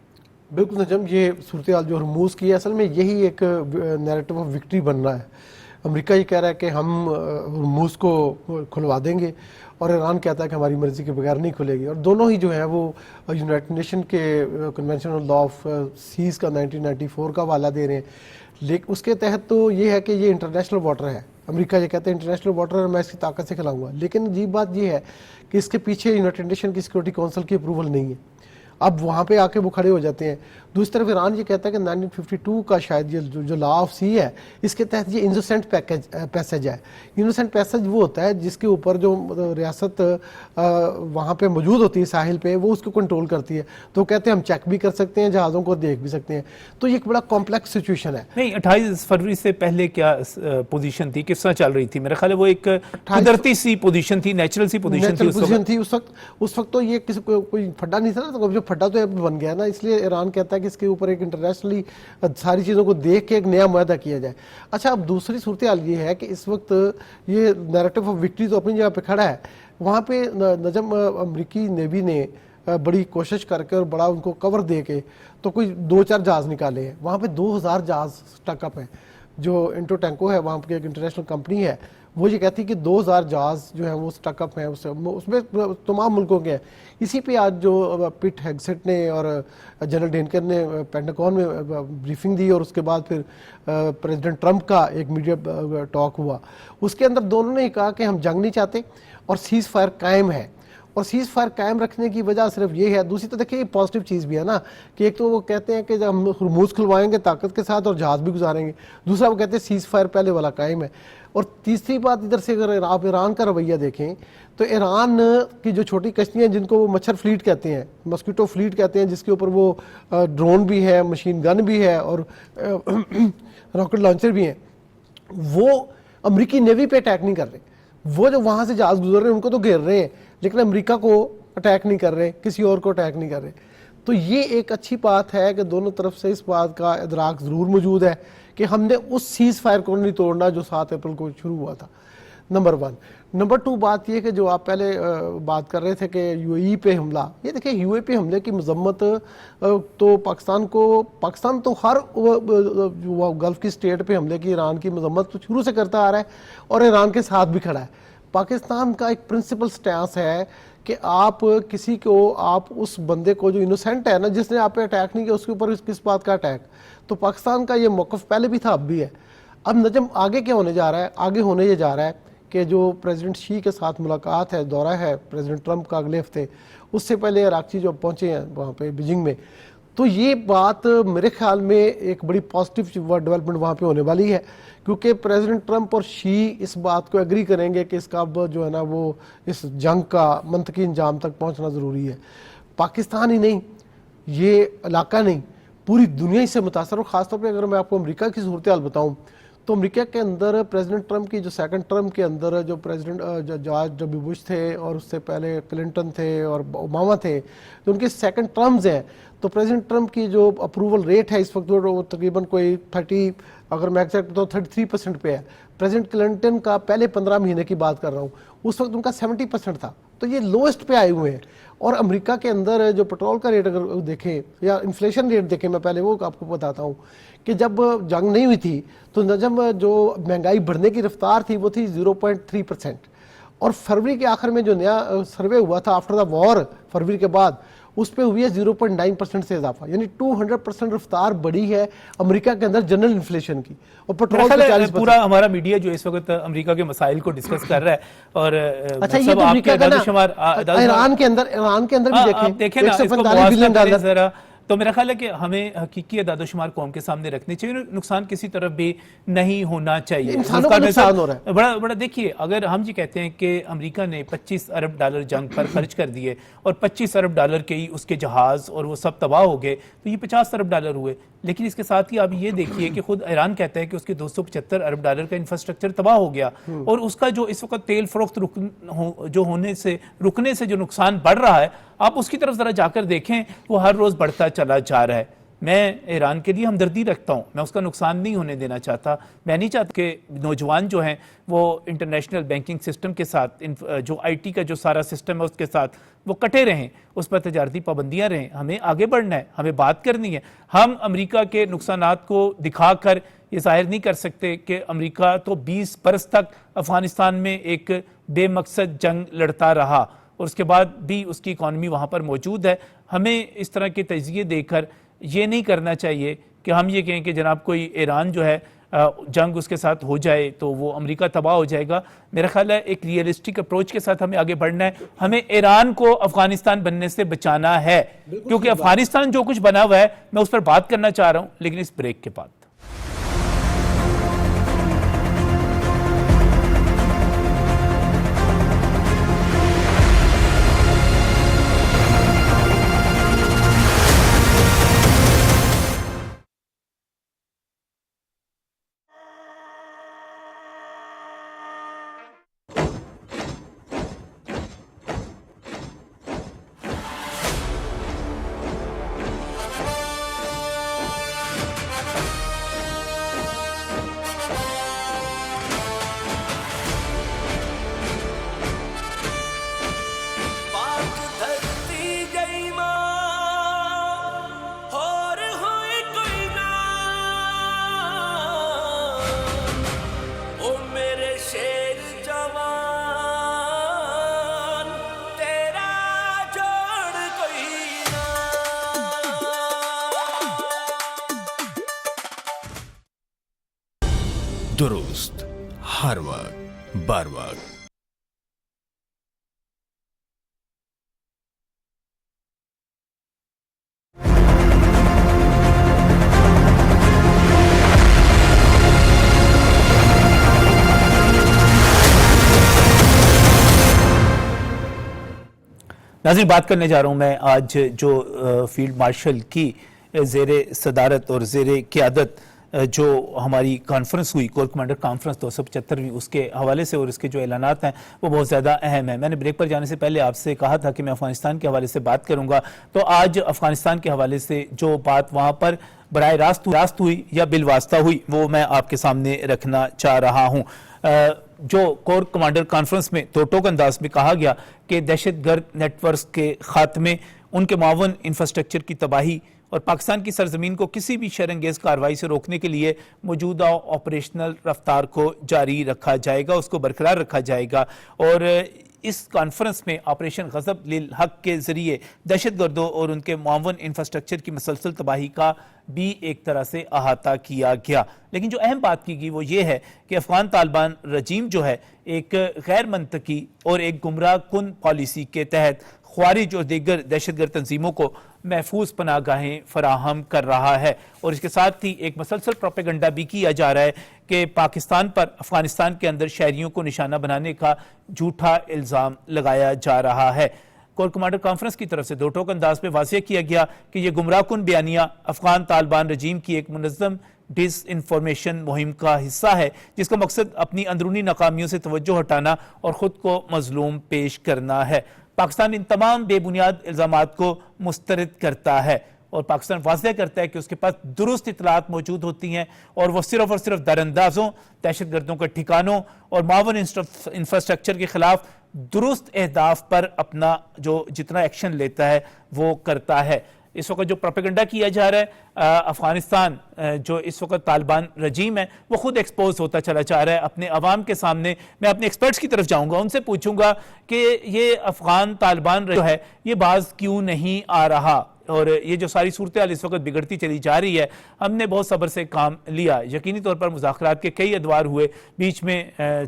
بالکل نجم, یہ صورتحال جو ہرموز کی ہے اصل میں یہی ایک نیریٹو آف وکٹری بن رہا ہے. امریکہ یہ کہہ رہا ہے کہ ہم ہرموز کو کھلوا دیں گے, اور ایران کہتا ہے کہ ہماری مرضی کے بغیر نہیں کھلے گی. اور دونوں ہی جو ہیں وہ یونائٹڈ نیشن کے convention on law of seas کا 1994 کا حوالہ دے رہے ہیں. لیکن اس کے تحت تو یہ ہے کہ یہ انٹرنیشنل واٹر ہے. امریکہ یہ کہتے ہیں انٹرنیشنل واٹر ہے, میں اس کی طاقت سے کھلاؤں گا. لیکن عجیب بات یہ ہے کہ اس کے پیچھے یونائٹڈ نیشن کی سیکورٹی کونسل کی اپروول نہیں ہے. اب وہاں پہ آ کے وہ کھڑے ہو جاتے ہیں. دوسری طرف ایران یہ کہتا ہے کہ 1952 کا شاید یہ جو لا آف سی ہے اس کے تحت یہ انوسینٹ پیسج ہے. انوسینٹ پیسج وہ ہوتا ہے جس کے اوپر جو ریاست وہاں پہ موجود ہوتی ہے ساحل پہ, وہ اس کو کنٹرول کرتی ہے. تو کہتے ہیں ہم چیک بھی کر سکتے ہیں, جہازوں کو دیکھ بھی سکتے ہیں. تو یہ ایک بڑا کمپلیکس سچویشن ہے. نہیں, 28 فروری سے پہلے کیا پوزیشن تھی, کس طرح چل رہی تھی؟ میرا خیال ہے وہ ایک قدرتی سی پوزیشن تھی, نیچرل سی پوزیشن تھی اس وقت. تو یہ کسی کوئی پھڈا نہیں تھا نا, تو جو پھڈا تو بن گیا نا, اس لیے ایران کہتا ہے کہ اس کے اوپر ایک انٹرنیشنلی ساری چیزوں کو دیکھ کے ایک نیا معاہدہ کیا جائے. اچھا, اب دوسری صورتحال یہ ہے کہ اس وقت یہ نیریٹو آف وکٹری تو اپنی جگہ پہ کھڑا ہے. وہاں پہ نجم امریکی نیوی نے بڑی کوشش کر کے اور بڑا ان کو کور دے کے تو کوئی 2-4 جہاز نکالے ہیں. وہاں پہ 2000 جہاز سٹک اپ ہیں. جو انٹو ٹینکو ہے وہاں پہ ایک انٹرنیشنل کمپنی ہے, وہ یہ کہتی ہے کہ 2000 جہاز جو ہیں وہ سٹک اپ ہیں. اس میں تمام ملکوں کے ہیں. اسی پہ آج جو پیٹ ہیگسٹ نے اور جنرل ڈینکر نے پینٹاگون میں بریفنگ دی, اور اس کے بعد پھر پریزیڈنٹ ٹرمپ کا ایک میڈیا ٹاک ہوا. اس کے اندر دونوں نے کہا کہ ہم جنگ نہیں چاہتے اور سیز فائر قائم ہے. اور سیز فائر قائم رکھنے کی وجہ صرف یہ ہے. دوسری تو دیکھیں یہ پازیٹیو چیز بھی ہے نا, کہ ایک تو وہ کہتے ہیں کہ جب ہم ہرموز کھلوائیں گے طاقت کے ساتھ اور جہاز بھی گزاریں گے. دوسرا وہ کہتے ہیں سیز فائر پہلے والا قائم ہے. اور تیسری بات ادھر سے اگر آپ ایران کا رویہ دیکھیں تو ایران کی جو چھوٹی کشتیاں جن کو وہ مچھر فلیٹ کہتے ہیں, مسکیٹو فلیٹ کہتے ہیں, جس کے اوپر وہ ڈرون بھی ہے, مشین گن بھی ہے اور راکٹ لانچر بھی ہیں, وہ امریکی نیوی پہ اٹیک نہیں کر رہے. وہ جو وہاں سے جہاز گزر رہے ہیں ان کو تو گھیر رہے ہیں, لیکن امریکہ کو اٹیک نہیں کر رہے, کسی اور کو اٹیک نہیں کر رہے. تو یہ ایک اچھی بات ہے کہ دونوں طرف سے اس بات کا ادراک ضرور موجود ہے کہ ہم نے اس سیز فائر کو نہیں توڑنا جو 7 اپریل کو شروع ہوا تھا. نمبر 1. نمبر 2 بات یہ کہ جو آپ پہلے بات کر رہے تھے کہ یو اے ای پہ حملہ, یہ دیکھیں یو اے پہ حملے کی مذمت تو پاکستان تو ہر گلف کی اسٹیٹ پہ حملے کی ایران کی مذمت تو شروع سے کرتا آ رہا ہے اور ایران کے ساتھ بھی کھڑا ہے. پاکستان کا ایک پرنسپل سٹانس ہے کہ آپ کسی کو, آپ اس بندے کو جو انوسینٹ ہے نا, جس نے آپ پہ اٹیک نہیں کیا, اس کے اوپر کس بات کا اٹیک. تو پاکستان کا یہ موقف پہلے بھی تھا, اب بھی ہے. اب نجم آگے کیا ہونے جا رہا ہے؟ آگے ہونے یہ جا رہا ہے کہ جو پریزیڈنٹ شی کے ساتھ ملاقات ہے, دورہ ہے پریزیڈنٹ ٹرمپ کا اگلے ہفتے, اس سے پہلے عراقچی جو پہنچے ہیں وہاں پہ بیجنگ میں, تو یہ بات میرے خیال میں ایک بڑی پازیٹیو ڈیولپمنٹ وہاں پہ ہونے والی ہے, کیونکہ پریزیڈنٹ ٹرمپ اور شی اس بات کو ایگری کریں گے کہ اس کا اب جو ہے نا وہ اس جنگ کا منطقی انجام تک پہنچنا ضروری ہے. پاکستان ہی نہیں, یہ علاقہ نہیں, پوری دنیا اس سے متاثر. اور خاص طور پہ اگر میں آپ کو امریکہ کی صورتحال بتاؤں تو امریکہ کے اندر پریزیڈنٹ ٹرمپ کی جو سیکنڈ ٹرم کے اندر جو پریزیڈنٹ جارج ڈبلیو بش تھے اور اس سے پہلے کلنٹن تھے اور اوباما تھے, تو ان کی سیکنڈ ٹرمز ہیں. تو پریزیڈنٹ ٹرمپ کی جو اپروول ریٹ ہے اس وقت وہ تقریباً کوئی 30, اگر میں ایگزیکٹ بتاؤں 33% پہ ہے. پریزیڈنٹ کلنٹن کا پہلے 15 مہینے کی بات کر رہا ہوں, اس وقت ان کا 70% تھا. تو یہ لوسٹ پہ آئے ہوئے ہیں. اور امریکہ کے اندر جو پیٹرول کا ریٹ اگر دیکھیں یا انفلیشن ریٹ دیکھیں, میں پہلے وہ آپ کو بتاتا ہوں کہ جب جنگ نہیں ہوئی تھی تو نجم جو مہنگائی بڑھنے کی رفتار تھی وہ تھی 0.3%. اور فروری کے آخر میں جو نیا سروے ہوا تھا آفٹر دا وار, فروری کے بعد, اس پہ ہوئی ہے 0.9% سے اضافہ, یعنی 200% رفتار بڑھی ہے امریکہ کے اندر جنرل انفلیشن کی, اور پیٹرول میرا پہ خیال ہے 40%. پورا ہمارا میڈیا جو اس وقت امریکہ کے مسائل کو ڈسکس کر رہا ہے, اور اچھا یہ سب تو آپ امریکہ کے کا اعداد و شمار نا, ایران کے اندر بھی آپ دیکھیں نا, اس کو 145 موازنہ بلین کریں ڈالر. ذرا, تو میرا خیال ہے کہ ہمیں حقیقی اعداد و شمار قوم کے سامنے رکھنے چاہیے, نقصان کسی طرف بھی نہیں ہونا چاہیے. انسانوں کو نقصان ہو رہا ہے. بڑا دیکھیے, اگر ہم یہ کہتے ہیں کہ امریکہ نے $25 ارب جنگ پر خرچ کر دیے اور $25 ارب کے ہی اس کے جہاز اور وہ سب تباہ ہو گئے, تو یہ $50 ارب ہوئے. لیکن اس کے ساتھ ہی آپ یہ دیکھیے کہ خود ایران کہتا ہے کہ اس کے $275 ارب کا انفراسٹرکچر تباہ ہو گیا, اور اس کا جو اس وقت تیل فروخت رکنے سے جو نقصان بڑھ رہا ہے, آپ اس کی طرف ذرا جا کر دیکھیں, وہ ہر روز بڑھتا چلا جا رہا ہے. میں ایران کے لیے ہمدردی رکھتا ہوں, میں اس کا نقصان نہیں ہونے دینا چاہتا. میں نہیں چاہتا کہ نوجوان جو ہیں وہ انٹرنیشنل بینکنگ سسٹم کے ساتھ, جو آئی ٹی کا جو سارا سسٹم ہے اس کے ساتھ وہ کٹے رہیں, اس پر تجارتی پابندیاں رہیں. ہمیں آگے بڑھنا ہے, ہمیں بات کرنی ہے. ہم امریکہ کے نقصانات کو دکھا کر یہ ظاہر نہیں کر سکتے کہ امریکہ تو 20 برس تک افغانستان میں ایک بے مقصد جنگ لڑتا رہا, اور اس کے بعد بھی اس کی اکانومی وہاں پر موجود ہے. ہمیں اس طرح کے تجزیے دے کر یہ نہیں کرنا چاہیے کہ ہم یہ کہیں کہ جناب کوئی ایران جو ہے جنگ اس کے ساتھ ہو جائے تو وہ امریکہ تباہ ہو جائے گا. میرا خیال ہے ایک ریئلسٹک اپروچ کے ساتھ ہمیں آگے بڑھنا ہے. ہمیں ایران کو افغانستان بننے سے بچانا ہے, کیونکہ افغانستان جو کچھ بنا ہوا ہے میں اس پر بات کرنا چاہ رہا ہوں, لیکن اس بریک کے بعد. درست ہر وقت بر وقت. ناظرین, بات کرنے جا رہا ہوں میں آج جو فیلڈ مارشل کی زیر صدارت اور زیر قیادت جو ہماری کانفرنس ہوئی, کور کمانڈر کانفرنس 275ویں, اس کے حوالے سے, اور اس کے جو اعلانات ہیں وہ بہت زیادہ اہم ہیں. میں نے بریک پر جانے سے پہلے آپ سے کہا تھا کہ میں افغانستان کے حوالے سے بات کروں گا, تو آج افغانستان کے حوالے سے جو بات وہاں پر براہ راست ہوئی یا بالواسطہ ہوئی وہ میں آپ کے سامنے رکھنا چاہ رہا ہوں. جو کور کمانڈر کانفرنس میں دو ٹوک انداز میں کہا گیا کہ دہشت گرد نیٹ ورکس کے خاتمے, ان کے معاون انفراسٹرکچر کی تباہی اور پاکستان کی سرزمین کو کسی بھی شرانگیز کارروائی سے روکنے کے لیے موجودہ آپریشنل رفتار کو جاری رکھا جائے گا, اس کو برقرار رکھا جائے گا. اور اس کانفرنس میں آپریشن غضب للحق کے ذریعے دہشت گردوں اور ان کے معاون انفراسٹرکچر کی مسلسل تباہی کا بھی ایک طرح سے احاطہ کیا گیا. لیکن جو اہم بات کی گئی وہ یہ ہے کہ افغان طالبان رجیم جو ہے ایک غیر منطقی اور ایک گمراہ کن پالیسی کے تحت خوارج اور دیگر دہشت گرد تنظیموں کو محفوظ پناہ گاہیں فراہم کر رہا ہے, اور اس کے ساتھ ہی ایک مسلسل پروپیگنڈا بھی کیا جا رہا ہے کہ پاکستان پر افغانستان کے اندر شہریوں کو نشانہ بنانے کا جھوٹا الزام لگایا جا رہا ہے. کور کمانڈر کانفرنس کی طرف سے دو ٹوک انداز میں واضح کیا گیا کہ یہ گمراہ کن بیانیہ افغان طالبان رجیم کی ایک منظم ڈس انفارمیشن مہم کا حصہ ہے, جس کا مقصد اپنی اندرونی ناکامیوں سے توجہ ہٹانا اور خود کو مظلوم پیش کرنا ہے. پاکستان ان تمام بے بنیاد الزامات کو مسترد کرتا ہے, اور پاکستان واضح کرتا ہے کہ اس کے پاس درست اطلاعات موجود ہوتی ہیں, اور وہ صرف اور صرف دراندازوں, دہشت گردوں کے ٹھکانوں اور معاون انفراسٹرکچر کے خلاف درست اہداف پر اپنا جو جتنا ایکشن لیتا ہے وہ کرتا ہے. اس وقت جو پروپیگنڈا کیا جا رہا ہے افغانستان جو اس وقت طالبان رجیم ہے وہ خود ایکسپوز ہوتا چلا جا رہا ہے اپنے عوام کے سامنے. میں اپنے ایکسپرٹس کی طرف جاؤں گا, ان سے پوچھوں گا کہ یہ افغان طالبان جو ہے یہ باز کیوں نہیں آ رہا, اور یہ جو ساری صورتحال اس وقت بگڑتی چلی جا رہی ہے. ہم نے بہت صبر سے کام لیا, یقینی طور پر مذاکرات کے کئی ادوار ہوئے, بیچ میں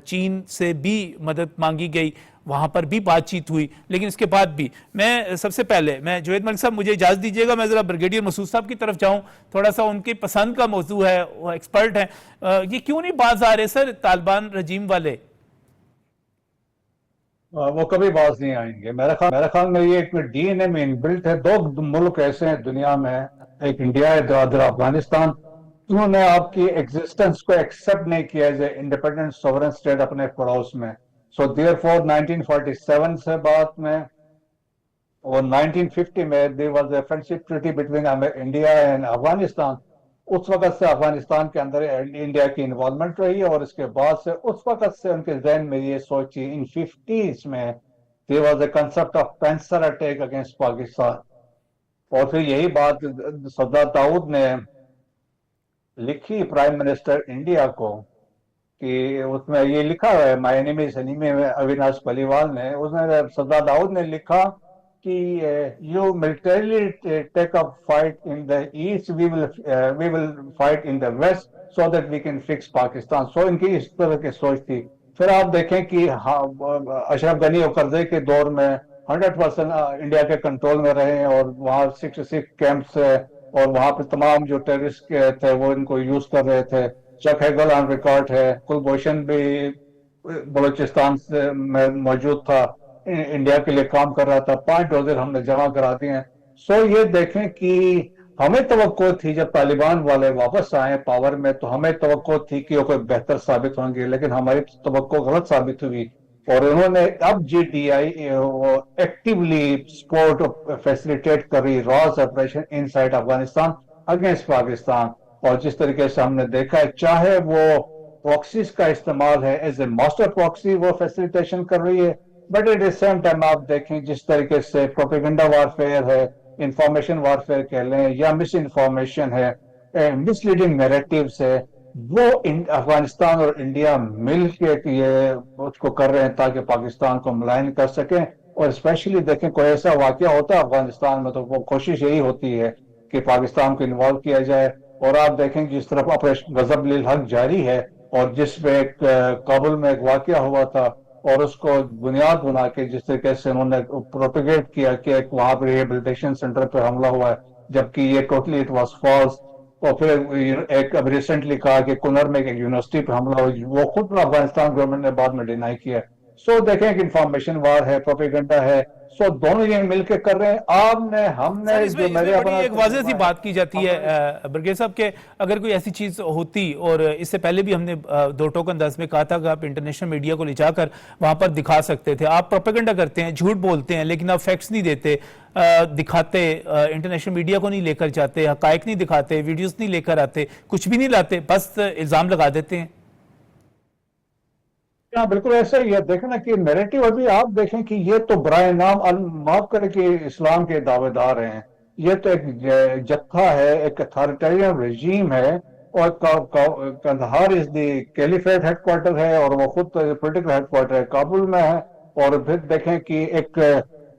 چین سے بھی مدد مانگی گئی, وہاں پر بھی بات چیت ہوئی, لیکن اس کے بعد بھی میں سب سے پہلے جوید ملک صاحب مجھے اجازت دیجیے گا میں ذرا بریگیڈیئر مسعود صاحب کی طرف جاؤں, تھوڑا سا ان کی پسند کا موضوع ہے, وہ ایکسپرٹ ہیں. یہ کیوں نہیں باز آ رہے سر طالبان رجیم والے؟ وہ کبھی باز نہیں آئیں گے. میرا خیال میں یہ ایک ڈی این اے میں انبلٹ ہے. دو ملک ایسے ہیں دنیا میں, ایک انڈیا ہے, دوسرا افغانستان, انہوں نے آپ کی ایگزسٹنس کو ایکسپٹ نہیں کیا as a independent sovereign state اپنے پڑوس میں. سو دیئر فور 1947 سے بعد میں اور 1950 میں there was a friendship treaty between India and Afghanistan. اس وقت سے افغانستان کے اندر انڈیا کی انوالومنٹ رہی, اور اس کے بعد سے اس وقت سے ان کے ذہن میں یہ سوچی ان 50s میں there was a concept of Panzer attack against Pakistan. اور پھر یہی بات سردار داؤد نے لکھی پرائم منسٹر انڈیا کو, کہ اس میں یہ لکھا ہے مائی انیمیز انیمی میں اویناش پالیوال نے, اس نے سردار داؤد نے لکھا کہ you militarily take up fight in the east, we will fight in the west so that we can fix Pakistan. So ان کی اس طرح کی سوچ تھی. پھر آپ دیکھیں کہ اشرف غنی اور کرزئی کے دور میں 100% انڈیا کے کنٹرول میں رہے, اور وہاں 66 کیمپس ہے, اور وہاں پہ تمام جو ٹیررسٹ تھے وہ ان کو یوز کر رہے تھے. چک ہیگل آن ریکارڈ ہے, کلبھوشن بھی بلوچستان میں موجود تھا, انڈیا کے لیے کام کر رہا تھا. 5 ڈوزر ہم نے جمع کرا دیے ہیں. سو یہ دیکھیں کہ ہمیں توقع تھی جب طالبان والے واپس آئے پاور میں, تو ہمیں توقع تھی کہ وہ کوئی بہتر ثابت ہوں گے, لیکن ہماری توقع غلط ثابت ہوئی. اور انہوں نے اب G D I actually support facilitate کر رہی راز operation inside Afghanistan against Pakistan. اور جس طریقے سے ہم نے دیکھا ہے, چاہے وہ پراکسیز کا استعمال ہے, ایز اے ماسٹر پراکسی وہ فیسیلیٹیشن کر رہی ہے, but at the same time آپ دیکھیں جس طریقے سے پروپیگنڈا وارفیئر ہے, انفارمیشن وارفیئر کہہ لیں, یا مس انفارمیشن ہے, مس لیڈنگ نیریٹیوز ہے, وہ افغانستان اور انڈیا مل کے یہ اس کو کر رہے ہیں تاکہ پاکستان کو ملائن کر سکیں. اور اسپیشلی دیکھیں کوئی ایسا واقعہ ہوتا ہے افغانستان میں تو وہ کوشش یہی ہوتی ہے کہ پاکستان کو انوالو کیا جائے. اور آپ دیکھیں جس طرف آپریشن غضب للحق جاری ہے, اور جس میں ایک کابل میں ایک واقعہ ہوا تھا, اور اس کو بنیاد بنا کے جس طریقے سے انہوں نے پروپیگیٹ کیا کہ ایک وہاں پہ ریہیبلیٹیشن سینٹر پہ حملہ ہوا ہے, جبکہ یہ ٹوٹلی اٹ واز فالس. اور پھر ایک اب ریسنٹلی کہا کہ کنر میں ایک یونیورسٹی پہ حملہ ہوا, وہ خود افغانستان گورنمنٹ نے بعد میں ڈینائی کیا. سو دیکھیں کہ انفارمیشن وار ہے, پروپیگنڈا ہے, سو دونوں یہ مل کے کر رہے ہیں. آپ نے ہم نے اس میں بڑی ایک واضح سی بات کی جاتی ہے برگیڈ صاحب کہ اگر کوئی ایسی چیز ہوتی, اور اس سے پہلے بھی ہم نے دو ٹوک انداز میں کہا تھا کہ آپ انٹرنیشنل میڈیا کو لے جا کر وہاں پر دکھا سکتے تھے. آپ پروپیگنڈا کرتے ہیں, جھوٹ بولتے ہیں, لیکن آپ فیکٹس نہیں دیتے, دکھاتے, انٹرنیشنل میڈیا کو نہیں لے کر جاتے, حقائق نہیں دکھاتے, ویڈیوز نہیں لے کر آتے, کچھ بھی نہیں لاتے, بس الزام لگا دیتے ہیں. ہاں بالکل ایسا ہی ہے. دیکھیں نا کہ نیریٹو ابھی آپ دیکھیں کہ یہ تو برائے نام معاف کرے کہ اسلام کے دعوے دار ہیں, یہ تو ایک جتھا ہے, ایک اتھارٹیرین رجیم ہے, اور کندہار از دی کیلیفیٹ ہیڈ کوارٹر ہے, اور وہ خود پولیٹیکل ہیڈ کوارٹر ہے کابل میں ہے. اور پھر دیکھیں کہ ایک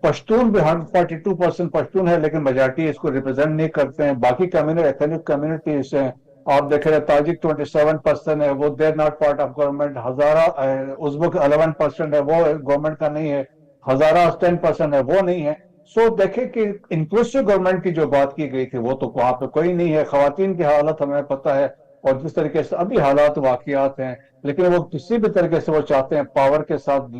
پشتون بھی 42% پشتون ہے, لیکن میجارٹی اس کو ریپرزینٹ نہیں کرتے ہیں. باقی ایتھنک کمیونٹیز ہیں, آپ دیکھیں تاجک 27% ہے, وہ they're not part of government. Hazara Uzbek 11% ہے, وہ گورنمنٹ کا نہیں ہے. ہزارہ 10% ہے, وہ نہیں ہے. سو دیکھیں کہ انکلوسیو گورنمنٹ کی جو بات کی گئی تھی وہ تو وہاں پہ کوئی نہیں ہے. خواتین کی حالت ہمیں پتہ ہے, اور جس طریقے سے ابھی حالات واقعات ہیں, لیکن وہ کسی بھی طریقے سے وہ چاہتے ہیں پاور کے ساتھ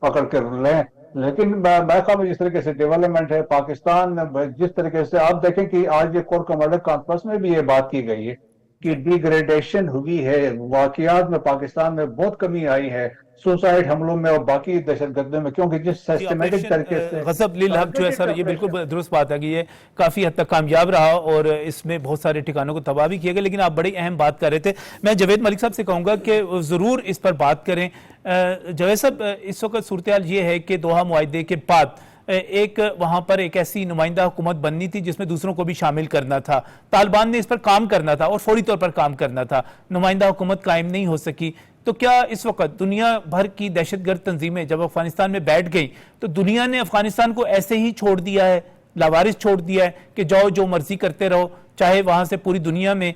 پکڑ کر لیں. لیکن میں خواہ میں جس طریقے سے ڈیولپمنٹ ہے پاکستان میں, جس طریقے سے آپ دیکھیں کہ آج یہ کور کمانڈر کانفرنس میں بھی یہ بات کی گئی ہے کہ ڈیگریڈیشن ہوئی ہے, واقعات میں پاکستان میں بہت کمی آئی ہے, سوسائڈ حملوں میں اور باقی دہشت گردوں میں, کیونکہ جس سسٹمیٹک طریقے سے غضب للحق جو ہے سر, یہ بالکل درست بات ہے کہ یہ کافی حد تک کامیاب رہا, اور اس میں بہت سارے ٹھکانوں کو تباہ بھی کیے گئے. لیکن آپ بڑی اہم بات کر رہے تھے, میں جاوید ملک صاحب سے کہوں گا کہ ضرور اس پر بات کریں. جاوید صاحب, اس وقت صورتحال یہ ہے کہ دوحہ معاہدے کے بعد ایک وہاں پر ایک ایسی نمائندہ حکومت بننی تھی جس میں دوسروں کو بھی شامل کرنا تھا. طالبان نے اس پر کام کرنا تھا اور فوری طور پر کام کرنا تھا. نمائندہ حکومت قائم نہیں ہو سکی. تو کیا اس وقت دنیا بھر کی دہشت گرد تنظیمیں جب افغانستان میں بیٹھ گئیں تو دنیا نے افغانستان کو ایسے ہی چھوڑ دیا ہے, لاوارث چھوڑ دیا ہے کہ جاؤ جو مرضی کرتے رہو, چاہے وہاں سے پوری دنیا میں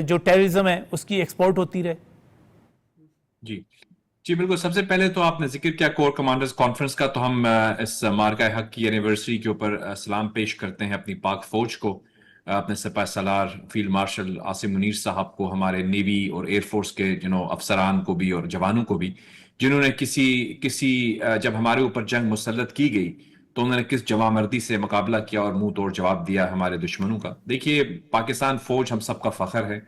جو ٹیررزم ہے اس کی ایکسپورٹ ہوتی رہے؟ جی بالکل. سب سے پہلے تو آپ نے ذکر کیا کور کمانڈرز کانفرنس کا, تو ہم اس مارکہ حق کی اینیورسری کے اوپر سلام پیش کرتے ہیں اپنی پاک فوج کو, اپنے سپاہ سالار فیلڈ مارشل عاصم منیر صاحب کو, ہمارے نیوی اور ایئر فورس کے افسران کو بھی اور جوانوں کو بھی, جنہوں نے کسی جب ہمارے اوپر جنگ مسلط کی گئی تو انہوں نے کس جوامردی سے مقابلہ کیا اور منہ توڑ جواب دیا ہمارے دشمنوں کا. دیکھیے پاکستان فوج ہم سب کا فخر ہے.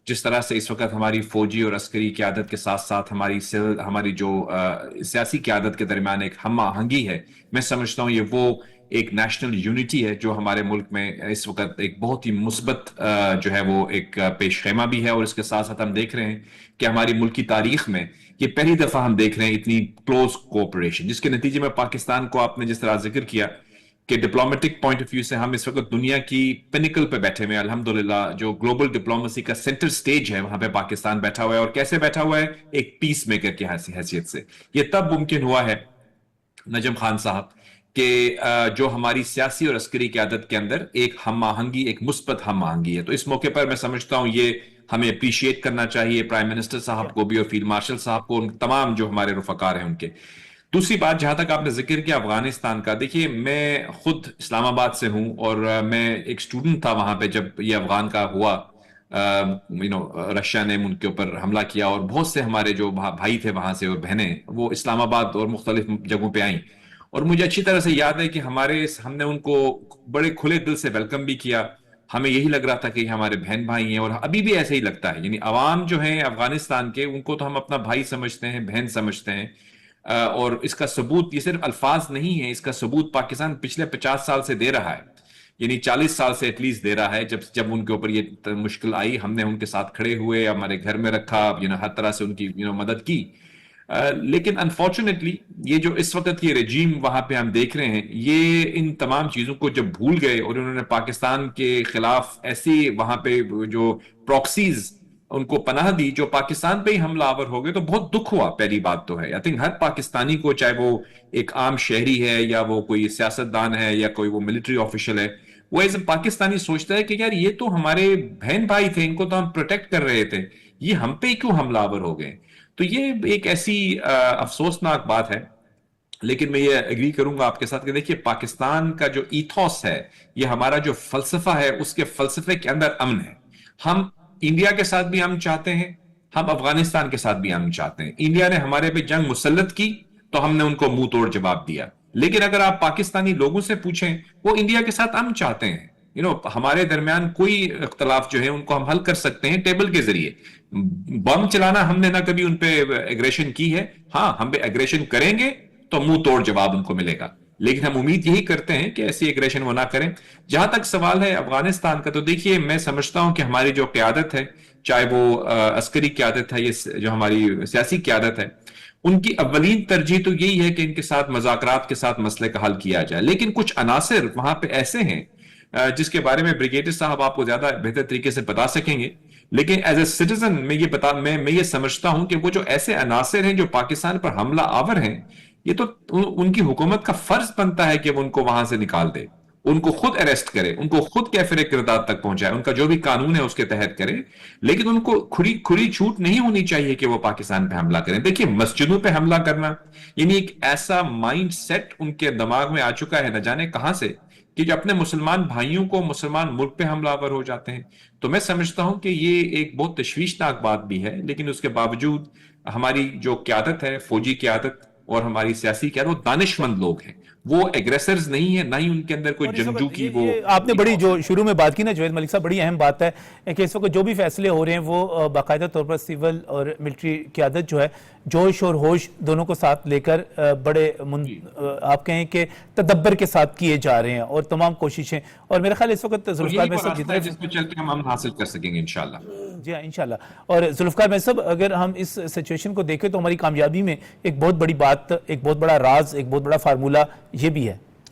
جس طرح سے اس وقت ہماری فوجی اور عسکری قیادت کے ساتھ ساتھ ہماری جو سیاسی قیادت کے درمیان ایک ہم آہنگی ہے, میں سمجھتا ہوں یہ وہ ایک نیشنل یونٹی ہے جو ہمارے ملک میں اس وقت ایک بہت ہی مثبت جو ہے وہ ایک پیش خیمہ بھی ہے. اور اس کے ساتھ ساتھ ہم دیکھ رہے ہیں کہ ہماری ملکی تاریخ میں یہ پہلی دفعہ ہم دیکھ رہے ہیں اتنی کلوز کوآپریشن, جس کے نتیجے میں پاکستان کو آپ نے جس طرح ذکر کیا کہ ڈپلومیٹک پوائنٹ آف ویو سے ہم اس وقت دنیا کی پینیکل پہ بیٹھے ہوئے ہیں. الحمدللہ جو گلوبل ڈپلومیسی کا سینٹر سٹیج ہے وہاں پہ پاکستان بیٹھا ہوا ہے. اور کیسے بیٹھا ہوا ہے؟ ایک پیس میکر کی حیثیت سے. یہ تب ممکن ہوا ہے نجم خان صاحب کہ جو ہماری سیاسی اور عسکری قیادت کے اندر ایک ہم آہنگی, ایک مثبت ہم آہنگی ہے. تو اس موقع پر میں سمجھتا ہوں یہ ہمیں اپریشیٹ کرنا چاہیے پرائم منسٹر صاحب کو بھی اور فیلڈ مارشل صاحب کو, ان تمام جو ہمارے رفقار ہیں ان کے. دوسری بات جہاں تک آپ نے ذکر کیا افغانستان کا, دیکھیے میں خود اسلام آباد سے ہوں اور میں ایک اسٹوڈنٹ تھا وہاں پہ جب یہ افغان کا ہوا, رشیا نے ان کے اوپر حملہ کیا اور بہت سے ہمارے جو بھائی تھے وہاں سے اور بہنیں وہ اسلام آباد اور مختلف جگہوں پہ آئیں. اور مجھے اچھی طرح سے یاد ہے کہ ہم نے ان کو بڑے کھلے دل سے ویلکم بھی کیا. ہمیں یہی لگ رہا تھا کہ یہ ہمارے بہن بھائی ہیں اور ابھی بھی ایسے ہی لگتا ہے. یعنی عوام جو ہیں افغانستان کے, ان کو تو ہم اپنا بھائی سمجھتے ہیں, بہن سمجھتے ہیں. اور اس کا ثبوت یہ صرف الفاظ نہیں ہے, اس کا ثبوت پاکستان پچھلے 50 سال سے دے رہا ہے. یعنی 40 سال سے ایٹ لیسٹ دے رہا ہے. جب ان کے اوپر یہ مشکل آئی ہم نے ان کے ساتھ کھڑے ہوئے, ہمارے گھر میں رکھا, ہر طرح سے ان کی مدد کی. لیکن انفارچونیٹلی یہ جو اس وقت یہ رجیم وہاں پہ ہم دیکھ رہے ہیں, یہ ان تمام چیزوں کو جب بھول گئے اور انہوں نے پاکستان کے خلاف ایسی وہاں پہ جو پراکسیز ان کو پناہ دی جو پاکستان پہ ہی حملہ آور ہو گئے, تو بہت دکھ ہوا. پہلی بات تو ہے, آئی تھنک ہر پاکستانی کو, چاہے وہ ایک عام شہری ہے یا وہ کوئی سیاستدان ہے یا کوئی وہ ملٹری آفیشل ہے, وہ ایز اے پاکستانی سوچتا ہے کہ یار یہ تو ہمارے بہن بھائی تھے, ان کو تو ہم پروٹیکٹ کر رہے تھے, یہ ہم پہ ہی کیوں حملہ آور ہو گئے. تو یہ ایک ایسی افسوسناک بات ہے. لیکن میں یہ ایگری کروں گا آپ کے ساتھ کہ دیکھیے پاکستان کا جو ایتھوس ہے, یہ ہمارا جو فلسفہ ہے, اس کے فلسفے کے اندر امن ہے. ہم انڈیا کے ساتھ بھی امن چاہتے ہیں, ہم افغانستان کے ساتھ بھی امن چاہتے ہیں. انڈیا نے ہمارے پہ جنگ مسلط کی تو ہم نے ان کو منہ توڑ جواب دیا. لیکن اگر آپ پاکستانی لوگوں سے پوچھیں, وہ انڈیا کے ساتھ امن چاہتے ہیں. ہمارے درمیان کوئی اختلاف جو ہے ان کو ہم حل کر سکتے ہیں ٹیبل کے ذریعے. بم چلانا ہم نے نہ کبھی ان پہ ایگریشن کی ہے. ہاں ہم پہ ایگریشن کریں گے تو منہ توڑ جواب ان کو ملے گا, لیکن ہم امید یہی کرتے ہیں کہ ایسی ایگریشن وہ نہ کریں. جہاں تک سوال ہے افغانستان کا, تو دیکھیے میں سمجھتا ہوں کہ ہماری جو قیادت ہے, چاہے وہ عسکری قیادت ہے, یہ جو ہماری سیاسی قیادت ہے, ان کی اولین ترجیح تو یہی ہے کہ ان کے ساتھ مذاکرات کے ساتھ مسئلے کا حل کیا جائے. لیکن کچھ عناصر وہاں پہ ایسے ہیں جس کے بارے میں بریگیڈیئر صاحب آپ کو زیادہ بہتر طریقے سے بتا سکیں گے, لیکن ایز اے سٹیزن میں یہ سمجھتا ہوں کہ وہ جو ایسے عناصر ہیں جو پاکستان پر حملہ آور ہیں, یہ تو ان کی حکومت کا فرض بنتا ہے کہ وہ ان کو وہاں سے نکال دے, ان کو خود اریسٹ کرے, ان کو خود کیفر قرارداد تک پہنچائے, ان کا جو بھی قانون ہے اس کے تحت کرے. لیکن ان کو کھلی چھوٹ نہیں ہونی چاہیے کہ وہ پاکستان پہ حملہ کریں. دیکھیے مسجدوں پہ حملہ کرنا, یعنی ایک ایسا مائنڈ سیٹ ان کے دماغ میں آ چکا ہے نہ جانے کہاں سے, کہ جو اپنے مسلمان بھائیوں کو مسلمان ملک پہ حملہ آور ہو جاتے ہیں. تو میں سمجھتا ہوں کہ یہ ایک بہت تشویشناک بات بھی ہے. لیکن اس کے باوجود ہماری جو قیادت ہے, فوجی قیادت اور ہماری سیاسی قیادت, وہ دانش مند لوگ ہیں, وہ ایگریسرز نہیں ہیں, نہ ہی ان کے اندر کوئی جنگجو کی وہ. آپ نے بڑی جو شروع میں بات کی نا جوید ملک صاحب, بڑی اہم بات ہے کہ اس وقت جو بھی فیصلے ہو رہے ہیں وہ باقاعدہ طور پر سول اور ملٹری قیادت جو ہے جوش اور ہوش دونوں کو ساتھ لے کر بڑے آپ کہیں کہ تدبر کے ساتھ کیے جا رہے ہیں, اور تمام کوششیں, اور میرا خیال اس وقت ذوالفقار میں سب جتنے جس پہ چل کے ہم حاصل کر سکیں گے انشاءاللہ. جی ہاں انشاءاللہ. اور ذوالفقار میں سب اگر ہم اس سچویشن کو دیکھیں تو ہماری کامیابی میں ایک بہت بڑی بات, ایک بہت بڑا راز, ایک بہت بڑا فارمولہ یہ بھی ہے